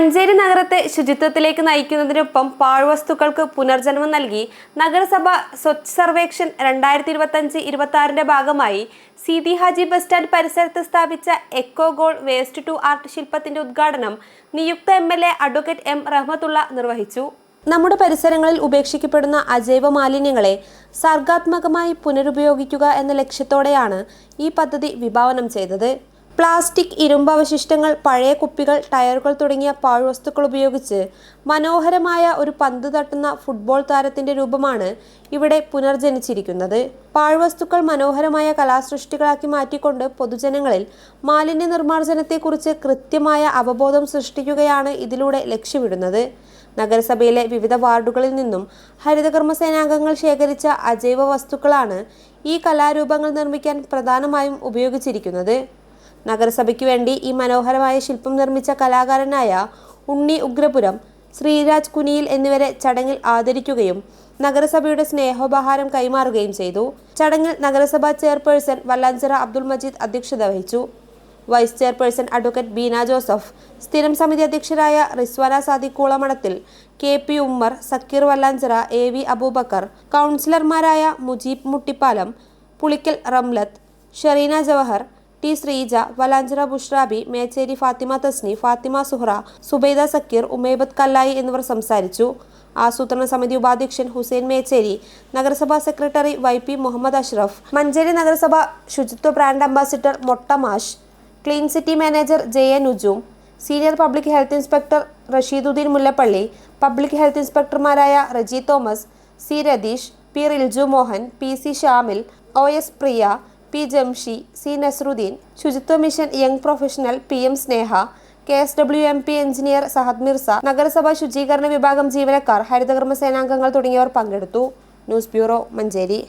മഞ്ചേരി നഗരത്തെ ശുചിത്വത്തിലേക്ക് നയിക്കുന്നതിനൊപ്പം പാഴ്വസ്തുക്കൾക്ക് പുനർജന്മം നൽകി നഗരസഭ സ്വച്ഛ് സർവേക്ഷൺ 2025-26 ഭാഗമായി സീതി ഹാജി ബസ് സ്റ്റാൻഡ് പരിസരത്ത് സ്ഥാപിച്ച eco goal waste to art ശില്പത്തിന്റെ ഉദ്ഘാടനം നിയുക്ത MLA അഡ്വക്കേറ്റ് M റഹ്മത്തുള്ള നിർവഹിച്ചു. നമ്മുടെ പരിസരങ്ങളിൽ ഉപേക്ഷിക്കപ്പെടുന്ന അജൈവ മാലിന്യങ്ങളെ സർഗാത്മകമായി പുനരുപയോഗിക്കുക എന്ന ലക്ഷ്യത്തോടെയാണ് ഈ പദ്ധതി വിഭാവനം ചെയ്തത്. പ്ലാസ്റ്റിക്, ഇരുമ്പ് അവശിഷ്ടങ്ങൾ, പഴയ കുപ്പികൾ, ടയറുകൾ തുടങ്ങിയ പാഴ്വസ്തുക്കൾ ഉപയോഗിച്ച് മനോഹരമായ ഒരു പന്ത് തട്ടുന്ന ഫുട്ബോൾ താരത്തിന്റെ രൂപമാണ് ഇവിടെ പുനർജനിച്ചിരിക്കുന്നത്. പാഴ്വസ്തുക്കൾ മനോഹരമായ കലാസൃഷ്ടികളാക്കി മാറ്റിക്കൊണ്ട് പൊതുജനങ്ങളിൽ മാലിന്യ നിർമ്മാർജ്ജനത്തെക്കുറിച്ച് കൃത്യമായ അവബോധം സൃഷ്ടിക്കുകയാണ് ഇതിലൂടെ ലക്ഷ്യമിടുന്നത്. നഗരസഭയിലെ വിവിധ വാർഡുകളിൽ നിന്നും ഹരിതകർമ്മ സേനാംഗങ്ങൾ ശേഖരിച്ച അജൈവ വസ്തുക്കളാണ് ഈ കലാരൂപങ്ങൾ നിർമ്മിക്കാൻ പ്രധാനമായും ഉപയോഗിച്ചിരിക്കുന്നത്. നഗരസഭയ്ക്ക് വേണ്ടി ഈ മനോഹരമായ ശില്പം നിർമ്മിച്ച കലാകാരനായ ഉണ്ണി ഉഗ്രപുരം, ശ്രീരാജ് കുനിയിൽ എന്നിവരെ ചടങ്ങിൽ ആദരിക്കുകയും നഗരസഭയുടെ സ്നേഹോപഹാരം കൈമാറുകയും ചെയ്തു. ചടങ്ങിൽ നഗരസഭാ ചെയർപേഴ്സൺ വല്ലാഞ്ചിറ അബ്ദുൾ മജീദ് അധ്യക്ഷത വഹിച്ചു. Vice chairperson advocate Beena Joseph, സ്ഥിരം സമിതി അധ്യക്ഷരായ റിസ്വാന സാദിഖ് കൂളമഠത്തിൽ, KP ഉമ്മർ, സക്കീർ വല്ലാഞ്ചിറ, AV അബൂബക്കർ, കൗൺസിലർമാരായ മുജീബ് മുട്ടിപ്പാലം, പുളിക്കൽ റംലത്ത്, ഷെറീന ജവഹർ, T ശ്രീജ, വലാഞ്ചിറ ബുഷ്രാബി, മേച്ചേരി ഫാത്തിമ തസ്നി, ഫാത്തിമ സുഹ്റ, സുബൈദ സക്കീർ, ഉമൈബത്ത് കല്ലായി എന്നിവർ സംസാരിച്ചു. ആസൂത്രണ സമിതി ഉപാധ്യക്ഷൻ ഹുസൈൻ മേച്ചേരി, നഗരസഭാ സെക്രട്ടറി YP മുഹമ്മദ് അഷ്റഫ്, മഞ്ചേരി നഗരസഭ ശുചിത്വ brand ambassador Mottamash, clean city manager JA Nujoom, senior public health inspector Rasheeduddin Mullappally, public health ഇൻസ്പെക്ടർമാരായ Reji Thomas, C Ratheesh, P Rilju Mohan, PC Shamil, OS Priya, P Jamshi, C Nasruddin, ശുചിത്വ mission young professional PM Sneha, KSWMP engineer Sahad Mirza, നഗരസഭാ ശുചീകരണ വിഭാഗം ജീവനക്കാർ, ഹരിതകർമ്മ സേനാംഗങ്ങൾ തുടങ്ങിയവർ പങ്കെടുത്തു. News bureau, Manjeri.